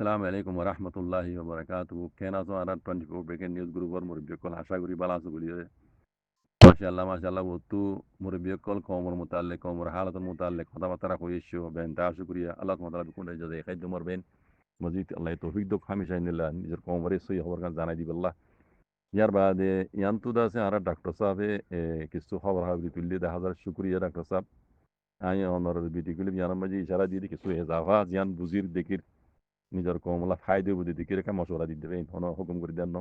আসসালামু আলাইকুম ওয়া রাহমাতুল্লাহি ওয়া বারাকাতুহু। কেন আছো আর 24 ব্রেকিং নিউজ গ্রুপর মুরব্বিয়কল আশা করি ভালো আছো বলিয়ে। মাশাআল্লাহ বহুতু মুরব্বিয়কল কওমর মুতাল্লিক কওমর হালাতুল মুতাল্লিক কথাবার্তা কইছো বেনতা শুকরিয়া আল্লাহ তাআলা বিকুন জাযায়ে খাইর দমর বেন মজিদ আল্লাহ তৌফিক দক হামেশা ইনল্লাহ নিজের কওমরে সই খবর গান জানাই দিবাল্লাহ ইয়ার বাদে ইয়ান্তু দাসে আর ডাক্তার সাহেবে কিছু খবর হাবি তুললে 10000 শুকরিয়া ডাক্তার সাহেব আই অনর বিডিগুলি ইয়ার মাঝে ইশারা দিয়ে কিছু এজাফা জিয়ান বুজির দেখির নিজের কমলা ফায়দে বুঝে দিকে রেখা মশলা দিতে হবে হন হুকুম করে দেন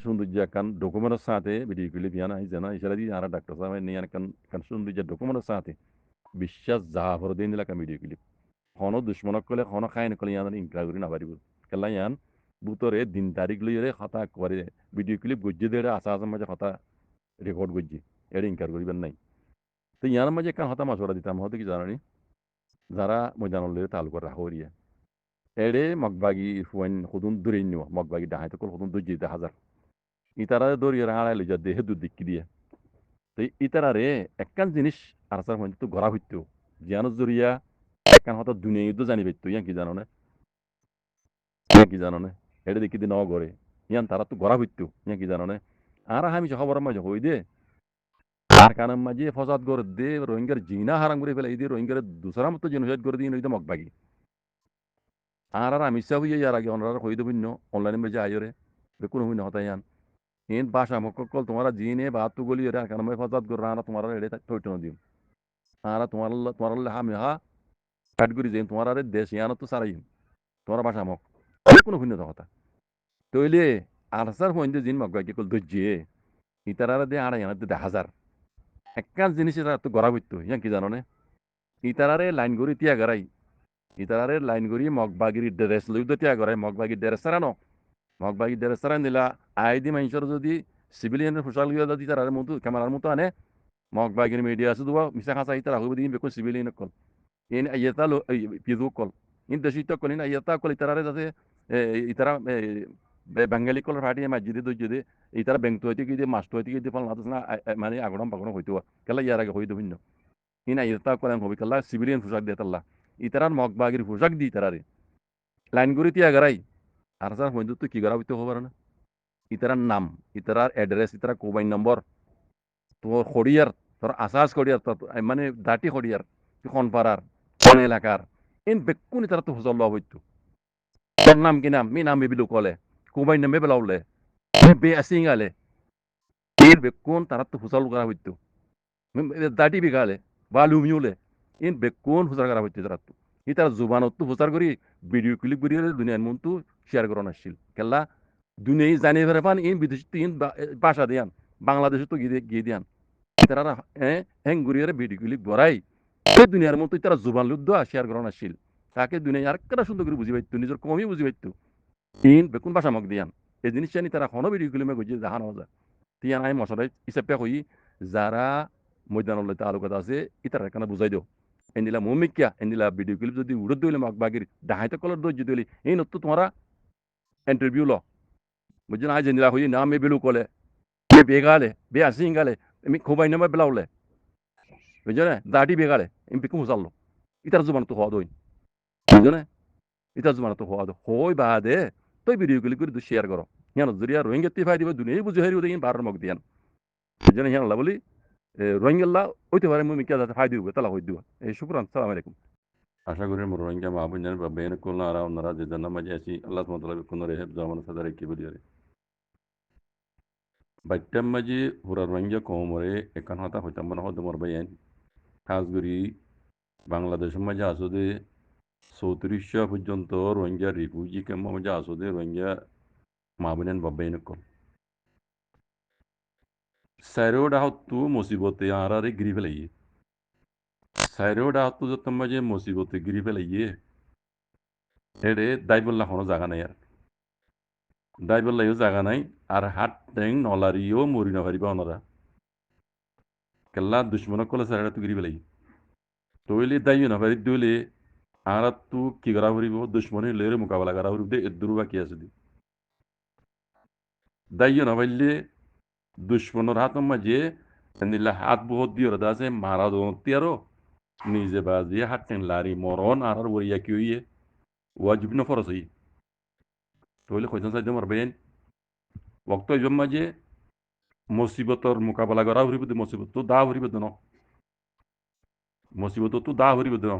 সৌন্দর্য কান ডকুমেন্টের সাথে ভিডিও ক্লিপ ইয়ানা জানা ইশারা দিয়ে আর ডাক্তার সাহেব নিয়ে কান সৌন্দর্য ডকুমেন্টের সাথে বিশ্বাস জাফর দিন দিলা কান ভিডিও ক্লিপ হন দুশ্মনক কলে হন খাইন কলে ইয়ান ইনকার করি না পারিব কেলা ইয়ান বুতরে দিন তারিখ লইরে হতা করে ভিডিও ক্লিপ গজ্জে দেড়ে আসা আসার মাঝে হতা রেকর্ড গজ্জে এটা ইনকার করিবেন নাই তো ইয়ার মাঝে কান হতা মশলা দিতাম হতে কি জানানি যারা ময়দান লইরে তালুক রাহরিয়া এড়ে মগবাগি হুয়াইন হুদুন দুরিন নিও মগবাগি ডাহাইতে কল হুদুন দুজি দে হাজার ইতারা দরিয়ে হারাই লইজা দেহে দু দিক্কি দিয়ে তো ইতারারে একখান জিনিস আর স্যার হইতে তো গড়া হইতো জিয়ানো জরিয়া একখান হয়তো দুনিয়া যুদ্ধ জানি পাইতো ইয়ান কি জানো না ইয়ান কি জানো না এড়ে দেখি দিন গড়ে ইয়ান তারা তো গড়া হইতো ইয়ান কি জানো না আর আমি খবর মাঝে হই দে আর কারণ মাঝে ফসাদ করে দে রোহিঙ্গার জিনা হারাম করে ফেলে এই দিয়ে রোহিঙ্গার দুসরা মতো জেনোসাইড করে দিয়ে নইতে মগবাগি আর আমি সব ইয়ে ইয়ার আগে অনরা হই দেবিন্য অনলাইনে মেজে আইরে বেকুন হই না হতায়ান in basha mokkol tumara jine baatu goli ere kan me fazat gurana tumara ere toito dim ara tumara ha me ha category jein tumara re desh yana to sarai tumara basha mok কোনো ভিন্ন কথা তইলে answer হইন্দে জিন মগ্গা কি call দজ্জে ইতারারা দে আড়াই আনা দে হাজার একখান জিনিস এটা তো গড়া হইতো ইয়ান কি জানো নে ইতারারে লাইন গড়ি তিয়া গড়াই ইতারারে লাইন গড়ি মগবাগিরি ড্রেস লই তিয়া গড়াই মগবাগি ড্রেস সারানো মগবাগি ড্রেস সারান দিলা আইদি মাইনসর যদি সিভিলিয়ানের পোশাক লিয়া যদি তার মতো ক্যামেরার মতো আনে মগবাগির মিডিয়া আছে দুয়া মিসা খাসা ইতারা হইব দিন বেকো সিভিলিয়ান কল ইন আইয়াতা লো পিজু কল ইন দেশিত কল ইন আইয়াতা কল ইতারারে যাতে ইতারা বেঙ্গালি কল ফাটি মাজিদে দজ্জে ইতারা বেংতো হইতে কি দিয়ে মাস্ট হইতে কি দিয়ে ফল না মানে আগড়ম পাগড়ম হইতো কেলা ইয়ার আগে হইতো ভিন্ন ইন আইয়াতা কলেন হবি কেলা সিভিলিয়ান পোশাক দিয়ে তাল্লা ইতারার মগবাগির পোশাক দি ইতারারে লাইন করি তিয়া গারাই আর স্যার হইতো তো কি গড়া হইতে হবার না ইতারার নাম ইতারার অ্যাড্রেস ইতারা মোবাইল নম্বর তোর খড়িয়ার তোর আসাস খড়িয়ার তোর মানে দাটি খড়িয়ার কোন পাড়ার কোন এলাকার ইন বেকুনি তারা তো হুজল লওয়া হইতো তোর নাম কি নাম মি নাম বেবিলু কলে কোবাই নামে বেলাউলে বে আসিঙ্গালে ইন বেকুন তারা তো হুজল করা হইতো দাটি বিগালে বালু মিউলে ইন বেকুন হুজার করা হইতো তারা তো ইতার জুবানত তো হুজার করি ভিডিও ক্লিপ করি দুনিয়ার মন তো শেয়ার করন আসছিল কেলা দুনিয়ায় জানিয়ে ফেরে পান ইন বিদেশ ইন ভাষা দিয়ান বাংলাদেশে তো গিয়ে দিয়ান তারা হ্যাং ঘুরিয়ে ভিডিওগুলি গড়াই এই দুনিয়ার মতো তারা জুবান লুদ্ধ শেয়ার করানো আসছিল তাকে দুনিয়া আর কেটা সুন্দর করে বুঝি পাইতো নিজের কমই বুঝি পাইতো ইন বেকুন ভাষা মগ দিয়ান এই জিনিস জানি তারা হনো ভিডিওগুলি মে গজিয়ে জাহানো যায় তিয়ান আই মশলাই হিসাবে কই যারা ময়দানলৈ তালুকাত আছে ইতারা কেন বুঝাই দিও এনিলা মমিকিয়া এনিলা ভিডিও ক্লিপ যদি উড়ত দইলে মগ বাগির ডাহাইতে কলর দই যদি এই নতো তোমারা ইন্টারভিউ ল বুঝছেন আজ এনিলা হই না মে বেলু কলে বে বেগালে বে আসিঙ্গালে আমি খোবাই নামে বেলাউলে বুঝছো দাটি বেগালে এমপি কু মুসাল্লো ইতার জুবান তো হওয়া দই বুঝছো ইতার জুবান তো হওয়া দো হই বাদে তুই ভিডিও গুলি করে শেয়ার করো ইয়ান জরিয়া রোহিঙ্গা তে ফাই দিবে দুনিয়া বুঝে হারি ওদিন বারর মগ দিয়ান বুঝছো ইয়ান আল্লাহ বলি রোহিঙ্গা ওইতে পারে মুই মিকা যাতে ফাই দিবে তালা হই দিবা এই শুকরান সালাম আলাইকুম আশা করি মোর রোহিঙ্গা মা বুঝান বা বেন কোন আর ওনারা যে জানা মাঝে আসি আল্লাহ সুবহানাহু কোন রেহেব জামান সাদারে কি বলি আরে বাইটাম মাঝে হুরা রোহিঙ্গা কোমরে একান হতা হইতাম মনে হদ মোর বাইন খাসগুড়ি বাংলাদেশের মাঝে আসলে 3400 পর্যন্ত রোহিঙ্গা রিফিউজি ক্যাম্পের মাঝে আসলে রোহিঙ্গা মাহবুবেন বাব্বাইন কল সাইরোডা হত্তু মুসিবতে আরারে গিরি ফেলাইয়ে সাইরোডা হত্তু যত মাঝে মুসিবতে গিরি ফেলাইয়ে এড়ে দাইবল্লা কোনো জায়গা নাই আর দাইবল্লাইও জায়গা নাই আর হাট ট্যাং নলারিও মরি না পারিবা ওনারা কেল্লা দুশ্মনক কলে সাইরোডা তো গিরি ফেলাই তৈলে দাইও না পারি দইলে আর তু কি করা ফুরিব দুশ্মনী লেরে মোকাবেলা করা ফুরিব দে এদুরু বাকি আছে দি দাইও না পাইলে দুশ্মনের হাত মাঝে নিলে হাত বহুত দিয়ে ওরা আছে মারা দোতি আরো নিজে বাজিয়ে হাত টেন লারি মরণ আর বইয়া কি হইয়ে ওয়াজিব না ফরজ হই তাহলে কইতাম চাইতে মারবেন ওক্ত ইবাম মাঝে মুসিবতর মোকাবেলা করা হরিব মুসিবত তো দা হরিব ন মুসিবত তো দা হরিব ন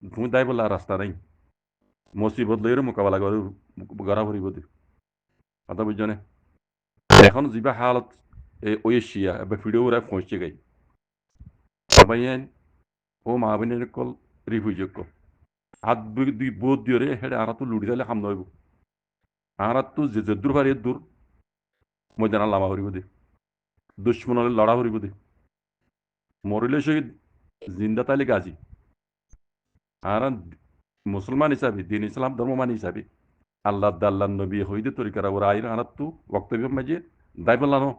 তুমি দাই বলা রাস্তা নাই মুসিবত লইরে মোকাবেলা করা হরিব কথা বুঝছনে এখন যা হালত ওয়েশিয়া এবার ভিডিও ওরা পৌঁছে গাই সবাই ও মা বোনের কল রিফিউজি কল হাত দুই বোধ দিয়ে হেডে আর তো লুড়ি দিলে খাম নইব আর তো যে দূর পারে দূর ময়দান লামা হরিব দে দুশ্মন হলে লড়া হরিব দে মরিলে শহীদ জিন্দা তাইলে গাজী আর মুসলমান হিসাবে দিন ইসলাম ধর্ম মান হিসাবে আল্লাহ দাল্লাহ নবী হইদে তরিকার ওরা আইন আর তো বক্তব্য মাঝে দায় বললানো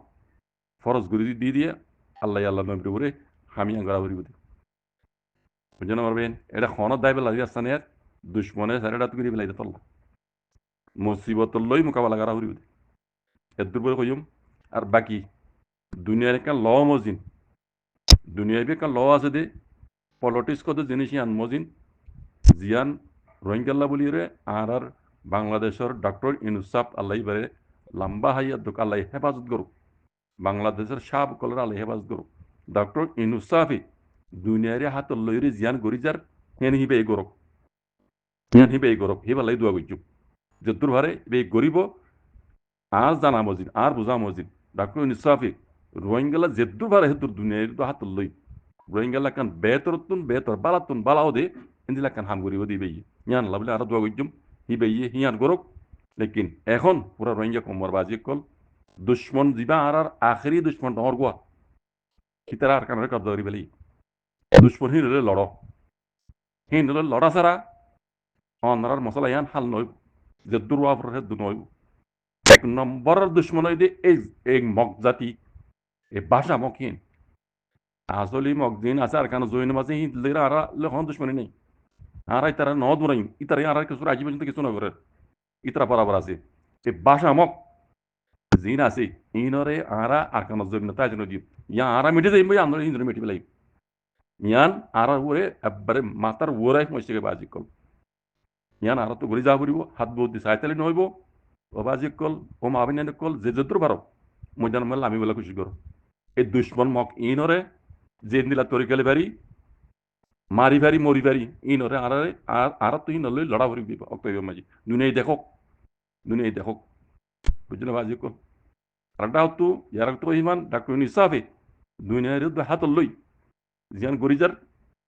ফরজ গুরি দিয়ে দিয়ে আল্লাহ আল্লাহ নবীর উপরে হামিয়া করা হরিব দে বুঝলেন পারবেন এটা খনত দায় বেলা আসতানে দুশ্মনে সারেটা তুই বেলাই দিত মুসিবত লই মোকাবেলা করা হরিব দে এর দুর্বল কইম আর বাকি দুনিয়ার একটা ল মজিন দুনিয়ায় একটা ল আছে দে পলিটিক্স কত জিনিস আন মজিন জিয়ান রোহিঙ্গাল্লা বলি রে আর বাংলাদেশের ডক্টর ইনুসাফ আল্লাহ বারে লম্বা হাইয়া দুঃখ আল্লাহ হেফাজত করুক বাংলাদেশের সাব কলর আল্লাহ হেফাজত করুক ডক্টর ইনুসাফি দুনিয়ারে হাত লইরে জিয়ান গরি যার হেন হিবে গরক হিয়ান হিবে গরক হিবা লাই দোয়া গইজু যদ্দুর ভারে বে গরিব আর জানা মজিদ আর বুঝা মজিদ ডক্টর ইনুসাফি রোহিঙ্গালা যেদ্দুর ভারে হেদ্দুর দুনিয়ারে হাত লই রোহিঙ্গালা কান বেতর বালাতুন বালাও দে হিন্দিলা কান হাম গরিব দিবে ইয়ান লাবলে আর দোয়া গইজুম হিবে হিয়ান গরক লেকিন এখন পুরা রোহিঙ্গা কমর বাজি কল দুশ্মন জিবা আর আখেরি দুশ্মন ডর গোয়া কিতারা আর কানের কব্জা করি বেলি দুশ্মন হিনলে লড় হিনলে লড়া সারা অনার মশলা ইয়ান হাল নয় যে দুর্বাফর হেদ্দু নয় এক নম্বরের দুশ্মন হইতে এই মগ জাতি এই ভাষা মকিন আসলে মগদিন আছে আর কান জৈন মাঝে হিন্দলেরা আর লেখন দুশ্মনী নেই আর তারা ন দূরাই ইতারা আর কিছু রাজি পর্যন্ত কিছু না করে ইতারা বরাবর আছে এই ভাষা মক জিন আছে ইনরে আরা আর কান জৈন তাই জন্য দিও ইয়া আরা মিটে যাই বই আন্দোলন হিন্দরে মিটি বেলাই ইয়ান আরা ওরে একবারে মাতার ওরাই মসজিদে বাজি কল ইয়ান আরা তো ঘুরে যা পড়িব হাত বহুত দি সাইতালি নহইব ও বাজি কল ও মাবিনান কল যে যদ্দুর পারো ময়দান মেল আমি বলে খুশি করো এই দুশ্মন মক ইনরে যে দিলা তরিকালে বাড়ি মারি ভারি মরি ভারি ইনরে আর তুই নলে লড়া ভরি দিব অক্তব্য মাঝি দুনিয়ায় দেখো বুঝলে বাজি কল আরটা হতো ইয়ার তো ইমান ডাক্তার নিসাফে দুনিয়ার হাত লই জিয়ান গরিজার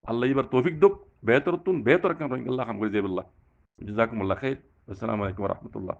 আল্লাহ এবার তৌফিক দোক বেহতর কাম রহিঙ্গাল্লাহ কাম করে যাইবুল্লাহ জাযাকুমুল্লাহ খাইর আসসালামু আলাইকুম ওয়া রাহমাতুল্লাহ